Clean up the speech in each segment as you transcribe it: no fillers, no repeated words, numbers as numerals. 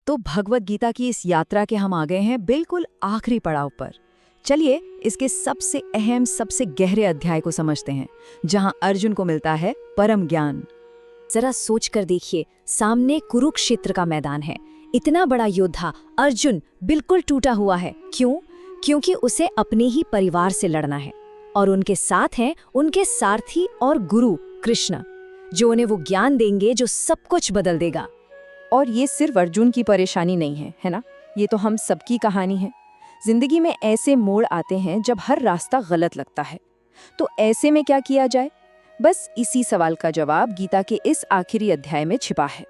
तो भगवत गीता की इस यात्रा के हम आ गए हैं बिल्कुल आखिरी पड़ाव पर। चलिए इसके सबसे अहम, सबसे गहरे अध्याय को समझते हैं, जहां अर्जुन को मिलता है परम ज्ञान। जरा सोच कर देखिए, सामने कुरुक्षेत्र का मैदान है। इतना बड़ा योद्धा अर्जुन बिल्कुल टूटा हुआ है। क्यों? क्योंकि उसे अपने ही परिवार से लड़ना है, और उनके साथ हैं उनके सारथी और गुरु कृष्ण, जो उन्हें वो ज्ञान देंगे जो सब कुछ बदल देगा। और ये सिर्फ अर्जुन की परेशानी नहीं है ना? ये तो हम सबकी कहानी है। जिंदगी में ऐसे मोड़ आते हैं जब हर रास्ता गलत लगता है। तो ऐसे में क्या किया जाए? बस इसी सवाल का जवाब गीता के इस आखिरी अध्याय में छिपा है।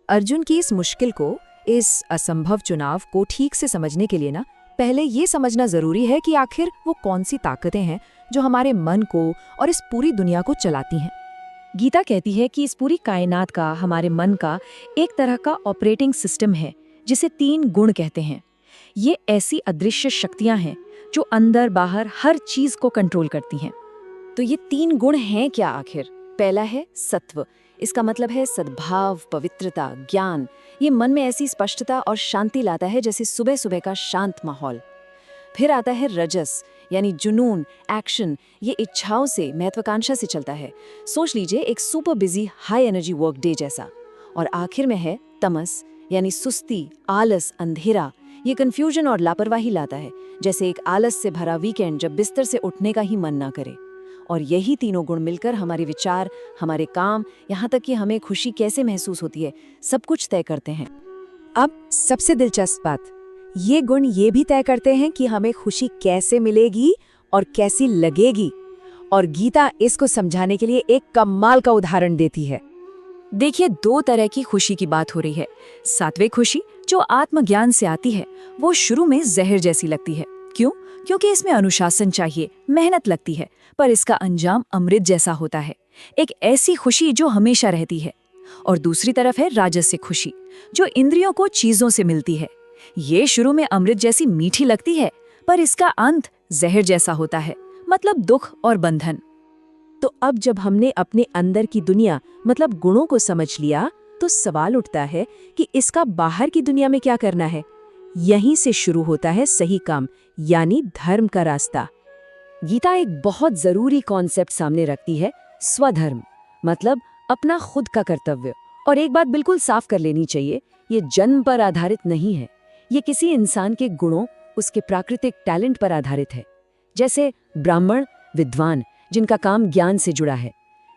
अर्जुन की इस मुश्किल को, इस असंभव चुनाव को ठीक से समझने के लिए पहले ये समझना जरूरी है कि आखिर वो कौन सी ताकतें हैं जो हमारे मन को और इस पूरी दुनिया को चलाती हैं। गीता कहती है कि इस पूरी कायनात का, हमारे मन का एक तरह का ऑपरेटिंग सिस्टम है, जिसे 3 गुण कहते हैं। ये ऐसी अदृश्य शक्तियां हैं जो अंदर बाहर हर चीज को कंट्रोल करती हैं। तो ये 3 गुण हैं क्या आखिर? पहला है सत्व। इसका मतलब है सद्भाव, पवित्रता, ज्ञान। ये मन में ऐसी स्पष्टता और शांति लाता है जैसे सुबह सुबह का शांत माहौल। फिर आता है रजस, यानी जुनून, एक्शन। ये इच्छाओं से, महत्वाकांक्षा से चलता है। सोच लीजिए एक super busy high energy work day जैसा। और आखिर में है तमस, यानी सुस्ती, आलस, अंधेरा। ये कंफ्यूजन और लापरवाही लाता है, जैसे एक आलस से भरा वीकेंड जब बिस्तर से उठने का ही मन ना करे। और यही तीनों गुण मिलकर हमारे विचार, हमारे काम, यहाँ तक कि हमें खुशी कैसे महसूस होती है, सब कुछ तय करते हैं। अब सबसे दिलचस्प बात, ये गुण ये भी तय करते हैं कि हमें खुशी कैसे मिलेगी और कैसी लगेगी। और गीता इसको समझाने के लिए एक कमाल का उदाहरण देती है। देखिए, 2 तरह की खुशी की बात हो रही है। सात्विक खुशी जो आत्मज्ञान से आती है, वो शुरू में जहर जैसी लगती है। क्यों? क्योंकि इसमें अनुशासन चाहिए, मेहनत लगती है, पर इसका अंजाम अमृत जैसा होता है। एक ऐसी खुशी जो हमेशा रहती है। और दूसरी तरफ है राजसिक खुशी, जो इंद्रियों को चीजों से मिलती है। ये शुरू में अमृत जैसी मीठी लगती है, पर इसका अंत जहर जैसा होता है, मतलब दुख और बंधन। तो अब जब हमने अपने अंदर की दुनिया, मतलब गुणों को समझ लिया, तो सवाल उठता है कि इसका बाहर की दुनिया में क्या करना है। यहीं से शुरू होता है सही काम, यानी धर्म का रास्ता। गीता एक बहुत जरूरी कॉन्सेप्ट सामने रखती है, स्वधर्म, मतलब अपना खुद का कर्तव्य। और एक बात बिल्कुल साफ कर लेनी चाहिए, ये जन्म पर आधारित नहीं है। ये किसी इंसान के गुणों, उसके प्राकृतिक टैलेंट पर आधारित है। जैसे ब्राह्मण विद्वान, जिनका काम ज्ञान से जुड़ा है,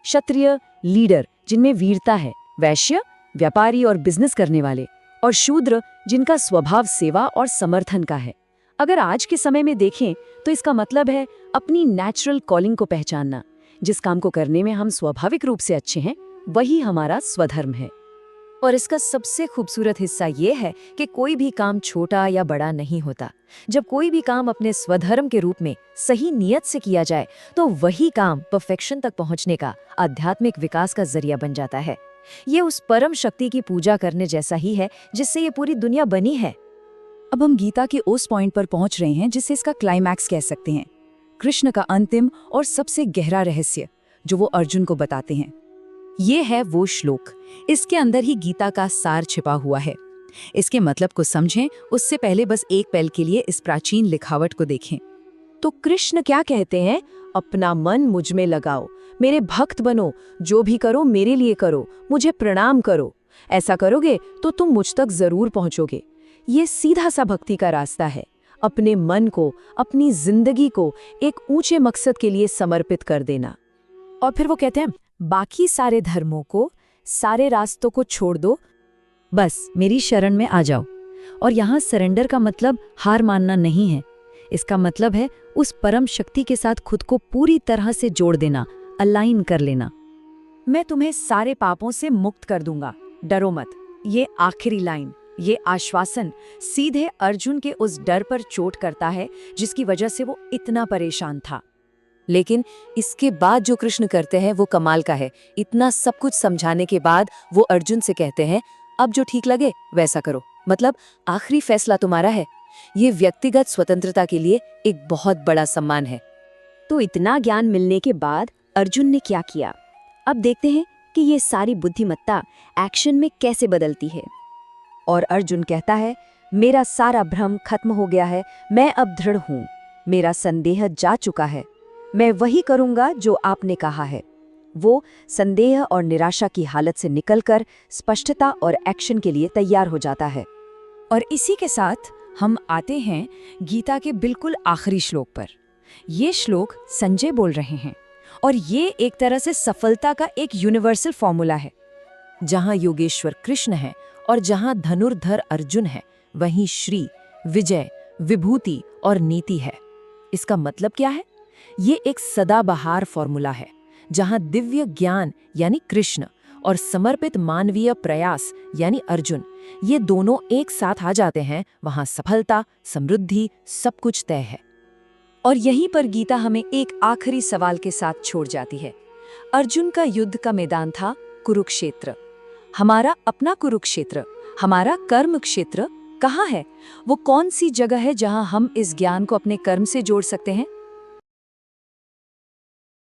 क्षत्रिय लीडर, जिनमें वीरता है, वैश्य व्यापारी और बिजनेस करने वाले, और शूद्र, जिनका स्वभाव सेवा और समर्थन का है। अगर आज के समय में देखें तो इसका मतलब है अपनी नेचुरल कॉलिंग को पहचानना। जिस काम को करने में हम स्वाभाविक रूप से अच्छे हैं, वही हमारा स्वधर्म है। और इसका सबसे खूबसूरत हिस्सा ये है कि कोई भी काम छोटा या बड़ा नहीं होता। जब कोई भी काम अपने स्वधर्म के रूप में सही नियत से किया जाए, तो वही काम परफेक्शन तक पहुंचने का, आध्यात्मिक विकास का जरिया बन जाता है। ये उस परम शक्ति की पूजा करने जैसा ही है जिससे ये पूरी दुनिया बनी है। अब हम गीता के उस पॉइंट पर पहुंच रहे हैं जिसे इसका क्लाइमैक्स कह सकते हैं। कृष्ण का अंतिम और सबसे गहरा रहस्य जो वो अर्जुन को बताते हैं। ये है वो श्लोक, इसके अंदर ही गीता का सार छिपा हुआ है। इसके मतलब को समझें उससे पहले बस एक पल के लिए इस प्राचीन लिखावट को देखें। तो कृष्ण क्या कहते हैं? अपना मन मुझ में लगाओ, मेरे भक्त बनो, जो भी करो मेरे लिए करो, मुझे प्रणाम करो। ऐसा करोगे तो तुम मुझ तक जरूर पहुंचोगे। ये सीधा सा भक्ति का रास्ता है। अपने मन को, अपनी जिंदगी को एक ऊंचे मकसद के लिए समर्पित कर देना। और फिर वो कहते हैं, बाकी सारे धर्मों को, सारे रास्तों को छोड़ दो, बस मेरी शरण में आ जाओ। और यहाँ सरेंडर का मतलब हार मानना नहीं है। इसका मतलब है उस परम शक्ति के साथ खुद को पूरी तरह से जोड़ देना, अलाइन कर लेना। मैं तुम्हें सारे पापों से मुक्त कर दूंगा, डरो मत। ये आखिरी लाइन, ये आश्वासन सीधे अर्जुन के उस डर पर चोट करता है जिसकी वजह से वो इतना परेशान था। लेकिन इसके बाद जो कृष्ण करते हैं वो कमाल का है। इतना सब कुछ समझाने के बाद वो अर्जुन से कहते हैं, अब जो ठीक लगे वैसा करो, मतलब आखिरी फैसला तुम्हारा है। ये व्यक्तिगत स्वतंत्रता के लिए एक बहुत बड़ा सम्मान है। तो इतना ज्ञान मिलने के बाद अर्जुन ने क्या किया? अब देखते हैं कि ये सारी बुद्धिमत्ता एक्शन में कैसे बदलती है। और अर्जुन कहता है, मेरा सारा भ्रम खत्म हो गया है, मैं अब दृढ़ हूँ, मेरा संदेह जा चुका है, मैं वही करूँगा जो आपने कहा है। वो संदेह और निराशा की हालत से निकलकर स्पष्टता और एक्शन के लिए तैयार हो जाता है। और इसी के साथ हम आते हैं गीता के बिल्कुल आखिरी श्लोक पर। ये श्लोक संजय बोल रहे हैं और ये एक तरह से सफलता का एक यूनिवर्सल फॉर्मूला है। जहां योगेश्वर कृष्ण है और जहां धनुर्धर अर्जुन है, वहीं श्री, विजय, विभूति और नीति है। इसका मतलब क्या है? ये एक सदाबहार फॉर्मूला है जहां दिव्य ज्ञान यानी कृष्ण और समर्पित मानवीय प्रयास यानी अर्जुन, ये दोनों एक साथ आ जाते हैं, वहां सफलता, समृद्धि, सब कुछ तय है। और यहीं पर गीता हमें एक आखिरी सवाल के साथ छोड़ जाती है। अर्जुन का युद्ध का मैदान था कुरुक्षेत्र। हमारा अपना कुरुक्षेत्र, हमारा कर्म क्षेत्र कहाँ है? वो कौन सी जगह है जहां हम इस ज्ञान को अपने कर्म से जोड़ सकते हैं?